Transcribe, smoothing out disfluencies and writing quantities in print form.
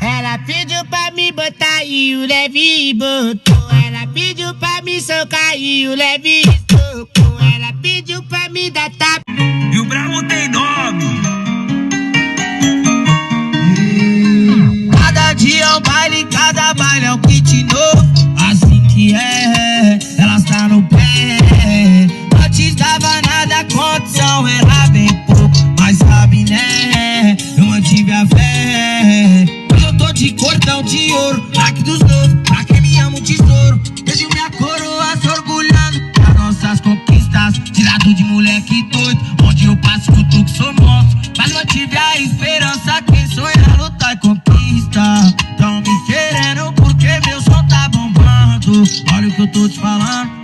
Ela pediu pra me botar e o leve botou. Ela pediu pra me socar e o leve socou. Ela pediu pra me dar tapa e o bravo tem nome. Cada dia é um baile, cada baile é um kit novo. Assim que é, elas tá no pé. Antes dava nada, a condição era bem pouco. Mas sabe né, eu mantive a fé. Hoje eu tô de cordão de ouro, plaque dos novos, pra quem me ama um tesouro. Vejo minha coroa se orgulhando das nossas conquistas. Tirado de moleque doido, onde eu passo escuto que sou monstro. Mas mantive a esperança, quem sonha lutar e conquista. Tão me querendo porque meu som tá bombando. Olha o que eu tô te falando.